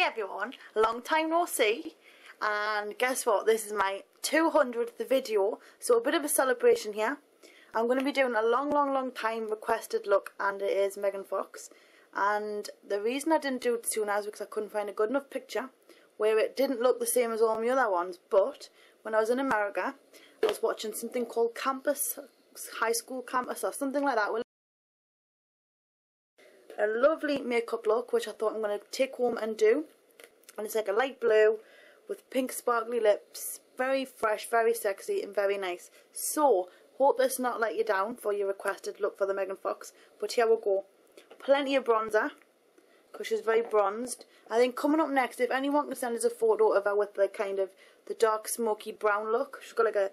Hi everyone, long time no see, and guess what, this is my 200th video, so a bit of a celebration here. I'm going to be doing a long time requested look, and it is Megan Fox. And the reason I didn't do it sooner is because I couldn't find a good enough picture where it didn't look the same as all my other ones. But when I was in America, I was watching something called High School Campus or something like that. A lovely makeup look which I thought I'm going to take home and do, and it's like a light blue with pink sparkly lips, very fresh, very sexy and very nice. So hope this not let you down for your requested look for the Megan Fox, but here we go. Plenty of bronzer because she's very bronzed. I think coming up next, if anyone can send us a photo of her with like kind of the dark smoky brown look, she's got like a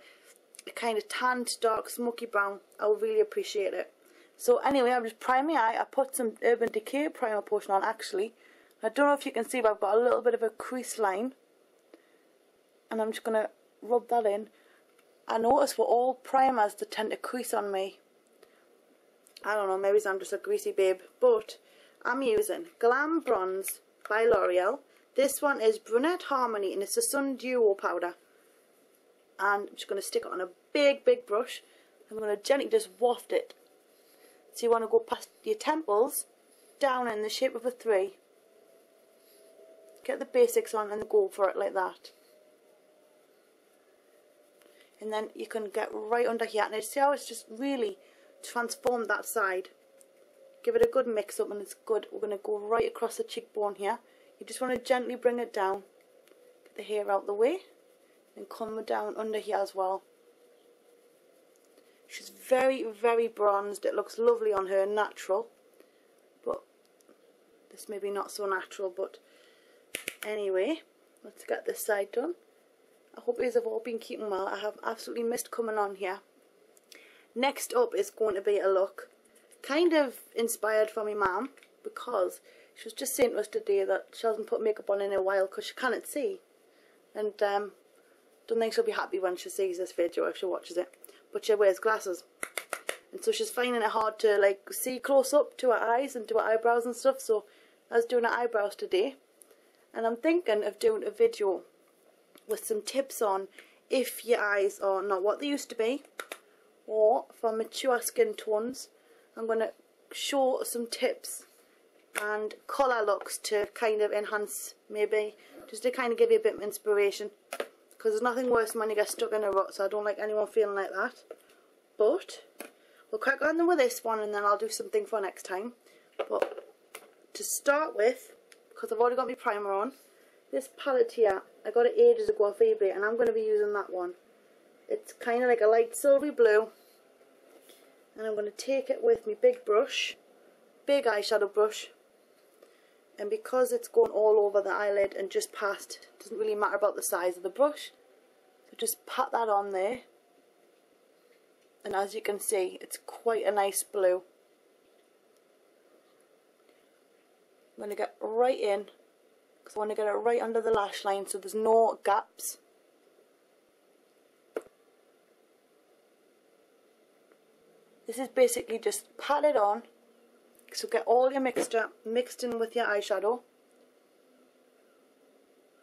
kind of tanned dark smoky brown, I would really appreciate it. So anyway, I'm just priming my eye. I put some Urban Decay primer potion on actually. I don't know if you can see, but I've got a little bit of a crease line. And I'm just going to rub that in. I notice for all primers they tend to crease on me. I don't know, maybe I'm just a greasy babe. But I'm using Glam Bronze by L'Oreal. This one is Brunette Harmony and it's a Sun Duo powder. And I'm just going to stick it on a big brush. I'm going to gently just waft it. So you want to go past your temples, down in the shape of a 3. Get the basics on and go for it like that. And then you can get right under here. And see how it's just really transformed that side. Give it a good mix up and it's good. We're going to go right across the cheekbone here. You just want to gently bring it down. Get the hair out the way. And come down under here as well. She's very bronzed. It looks lovely on her, natural. But this may be not so natural, but anyway, let's get this side done. I hope you have all been keeping well. I have absolutely missed coming on here. Next up is going to be a look kind of inspired from my mum, because she was just saying to us today that she hasn't put makeup on in a while because she can't see. And don't think she'll be happy when she sees this video if she watches it. But she wears glasses, and so she's finding it hard to like see close up to her eyes and to her eyebrows and stuff. So I was doing her eyebrows today, and I'm thinking of doing a video with some tips on if your eyes are not what they used to be, or for mature skin tones. I'm going to show some tips and colour looks to kind of enhance, maybe just to kind of give you a bit of inspiration. Because there's nothing worse than when you get stuck in a rut, so I don't like anyone feeling like that. But we'll crack on with this one and then I'll do something for next time. But to start with, because I've already got my primer on, this palette here, I got it ages ago off eBay and I'm going to be using that one. It's kind of like a light silvery blue. And I'm going to take it with my big brush, big eyeshadow brush. And because it's going all over the eyelid and just past, it doesn't really matter about the size of the brush. So just pat that on there. And as you can see, it's quite a nice blue. I'm going to get right in, because I want to get it right under the lash line so there's no gaps. This is basically just pat it on. So get all your mixture mixed in with your eyeshadow,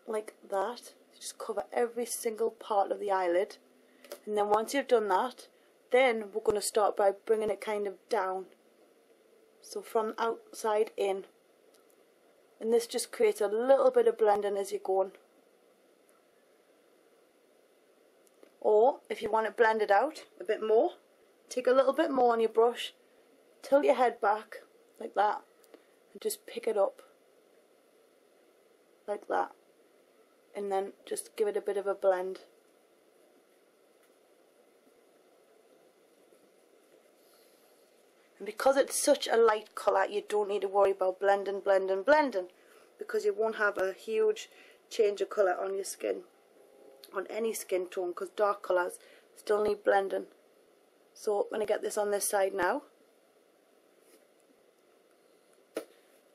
like that. Just cover every single part of the eyelid, and then once you've done that, then we're going to start by bringing it kind of down. So from outside in, and this just creates a little bit of blending as you're going. Or if you want it blended out a bit more, take a little bit more on your brush, tilt your head back like that, and just pick it up like that, and then just give it a bit of a blend. And because it's such a light colour, you don't need to worry about blending, because you won't have a huge change of colour on your skin, on any skin tone, because dark colours still need blending. So I'm going to get this on this side now.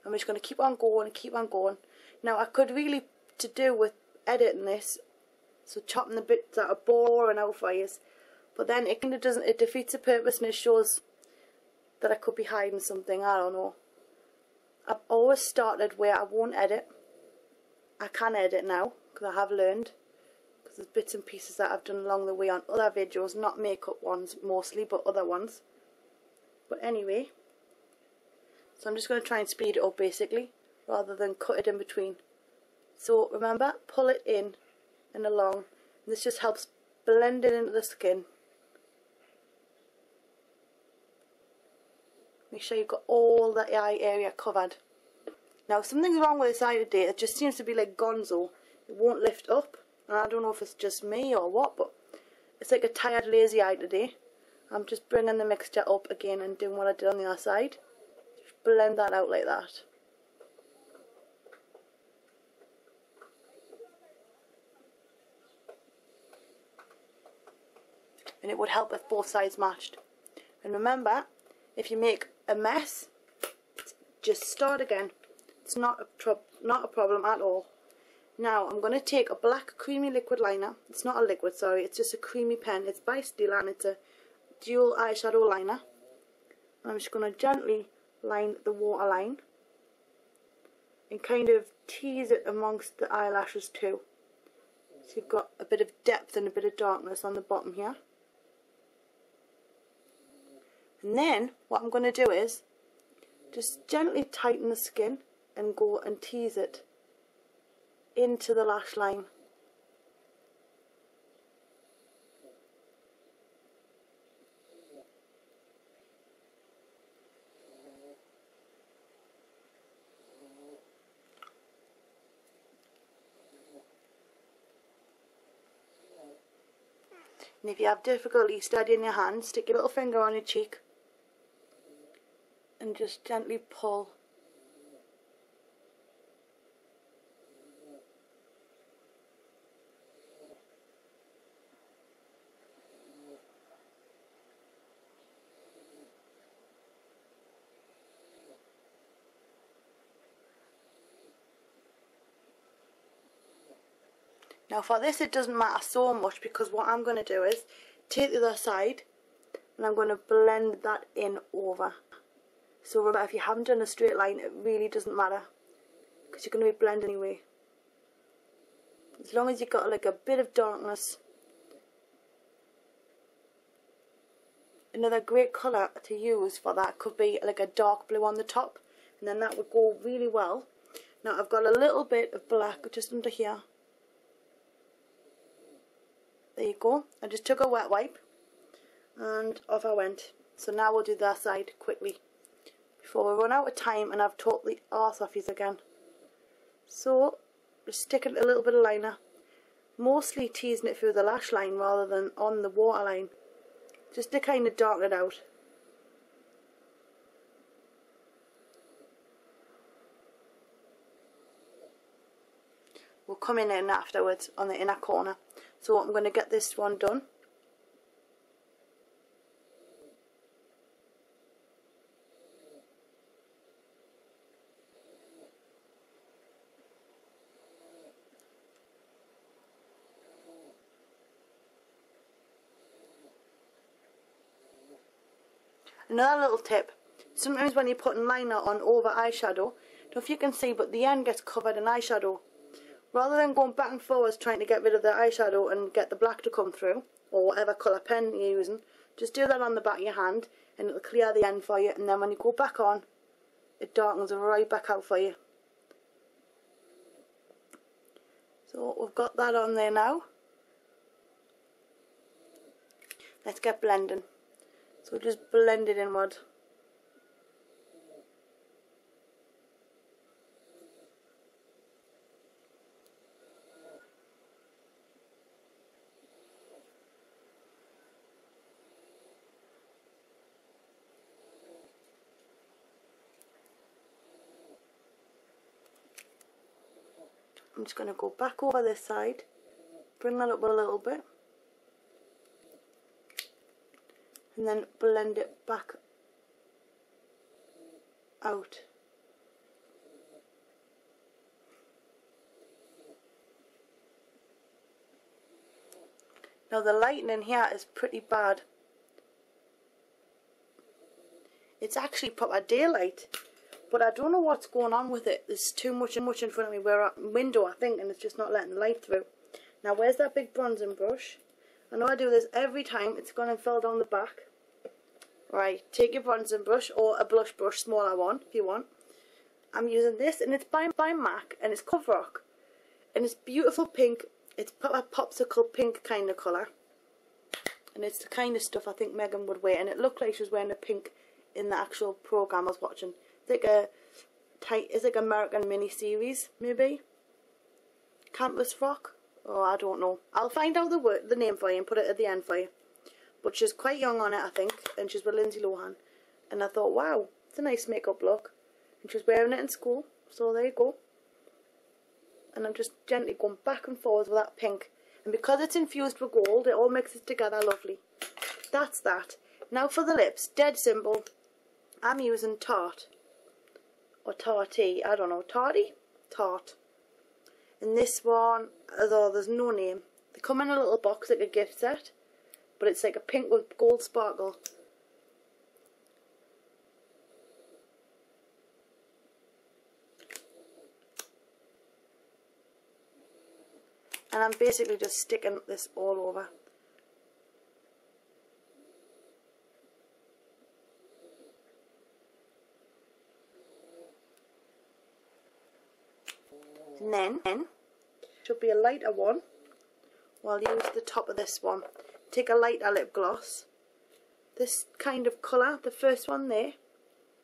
I'm just going to keep on going. Now I could really to do with editing this, so chopping the bits that are boring out for you, but then it kind of doesn't, it defeats the purpose and it shows that I could be hiding something, I don't know. I've always started where I won't edit, I can edit now because I have learned, because there's bits and pieces that I've done along the way on other videos, not makeup ones mostly, but other ones. But anyway, so I'm just going to try and speed it up basically, rather than cut it in between. So remember, pull it in and along. And this just helps blend it into the skin. Make sure you've got all the eye area covered. Now something's wrong with this eye today. It just seems to be like gonzo. It won't lift up. And I don't know if it's just me or what, but it's like a tired, lazy eye today. I'm just bringing the mixture up again and doing what I did on the other side. Just blend that out like that. And it would help if both sides matched. And remember, if you make a mess, just start again. It's not a problem at all. Now I'm going to take a black creamy liquid liner. It's not a liquid, sorry, it's just a creamy pen. It's by Stila and it's a dual eyeshadow liner. I'm just going to gently line the waterline and kind of tease it amongst the eyelashes too. So you've got a bit of depth and a bit of darkness on the bottom here. And then what I'm going to do is just gently tighten the skin and go and tease it into the lash line. And if you have difficulty steadying your hand, stick your little finger on your cheek and just gently pull. Now for this it doesn't matter so much, because what I'm going to do is take the other side and I'm going to blend that in over. So remember, if you haven't done a straight line, it really doesn't matter, because you're going to be blending anyway. As long as you've got like a bit of darkness. Another great colour to use for that could be like a dark blue on the top, and then that would go really well. Now I've got a little bit of black just under here. There you go. I just took a wet wipe and off I went. So now we'll do that side quickly before we run out of time and I've taught the arse off you again. So just stick a little bit of liner, mostly teasing it through the lash line rather than on the waterline, just to kind of darken it out. We'll come in afterwards on the inner corner. So I'm going to get this one done. Another little tip, sometimes when you're putting liner on over eyeshadow, don't know if you can see, but the end gets covered in eyeshadow. Rather than going back and forwards trying to get rid of the eyeshadow and get the black to come through, or whatever colour pen you're using, just do that on the back of your hand and it'll clear the end for you, and then when you go back on, it darkens right back out for you. So we've got that on there now. Let's get blending. So just blend it inward. I'm just going to go back over this side, bring that up a little bit, and then blend it back out. Now the lighting in here is pretty bad. It's actually proper daylight, but I don't know what's going on with it. There's too much in front of me. We're at a window, I think, and it's just not letting the light through. Now, where's that big bronzing brush? I know I do this every time. It's going to fill down the back. Right, take your bronzing brush, or a blush brush, smaller one, if you want. I'm using this, and it's by MAC, and it's Cover Rock. And it's beautiful pink. It's a popsicle pink kind of colour. And it's the kind of stuff I think Megan would wear. And it looked like she was wearing a pink in the actual programme I was watching. It's like American mini-series, maybe? Campus Rock? Oh, I don't know. I'll find out the name for you and put it at the end for you. But she's quite young on it, I think. And she's with Lindsay Lohan. And I thought, wow, it's a nice makeup look. And she's wearing it in school. So there you go. And I'm just gently going back and forwards with that pink. And because it's infused with gold, it all mixes together lovely. That's that. Now for the lips. Dead simple. I'm using Tarte. Or Tarty. I don't know. Tarty? Tarte. And this one, although there's no name. They come in a little box like a gift set. But it's like a pink with gold sparkle. And I'm basically just sticking this all over. And then, should be a lighter one. Well, I'll use the top of this one. Take a lighter lip gloss. This kind of colour, the first one there.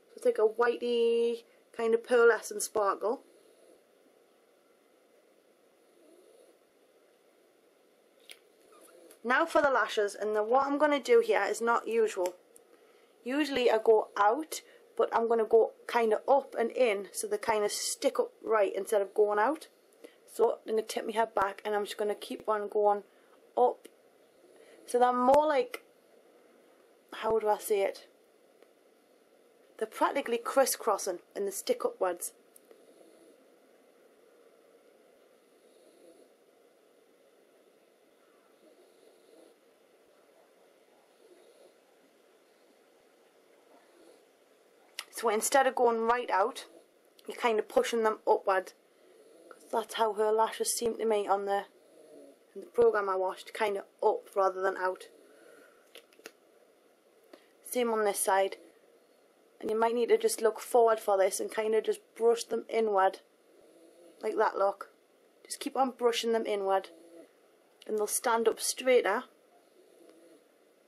So it's like a whitey kind of pearlescent sparkle. Now for the lashes, and what I'm going to do here is not usual. Usually I go out, but I'm going to go kind of up and in, so they kind of stick up right instead of going out. So I'm going to tip my head back, and I'm just going to keep on going up. So they're more like, how do I say it? They're practically crisscrossing, and they stick upwards. So instead of going right out, you're kind of pushing them upward. Because that's how her lashes seem to me in the programme I watched, kind of up rather than out. Same on this side. And you might need to just look forward for this and kind of just brush them inward. Like that look. Just keep on brushing them inward. And they'll stand up straighter.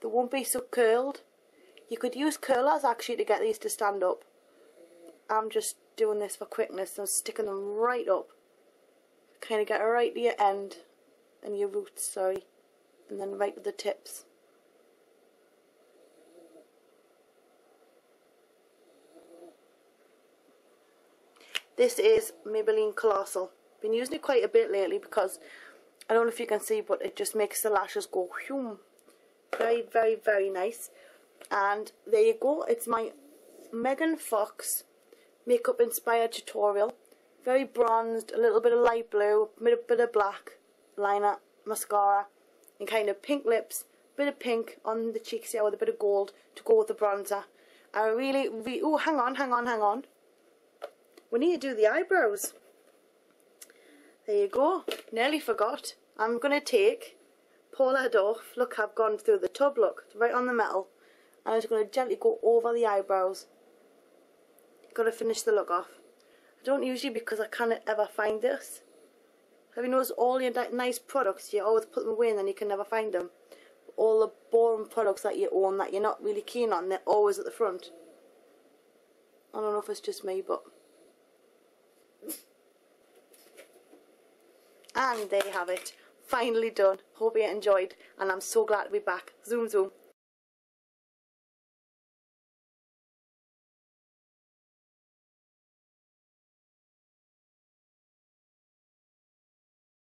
They won't be so curled. You could use curlers actually to get these to stand up. I'm just doing this for quickness. I'm sticking them right up. Kind of get right to your end and your roots, sorry. And then right to the tips. This is Maybelline Collosal. Been using it quite a bit lately because I don't know if you can see, but it just makes the lashes go whoom. Very, very, very nice. And there you go, it's my Megan Fox makeup inspired tutorial. Very bronzed, a little bit of light blue, a bit of black liner, mascara, and kind of pink lips, bit of pink on the cheeks here with a bit of gold to go with the bronzer. I really, oh, hang on. We need to do the eyebrows. There you go, nearly forgot. I'm going to take Paula Dorf. Look, I've gone through the tub, look, right on the metal. And I'm just going to gently go over the eyebrows. Got to finish the look off. I don't usually, because I can't ever find this. Have you noticed all your nice products, you always put them away and then you can never find them? All the boring products that you own that you're not really keen on, they're always at the front. I don't know if it's just me, but... And there you have it. Finally done. Hope you enjoyed, and I'm so glad to be back. Zoom zoom.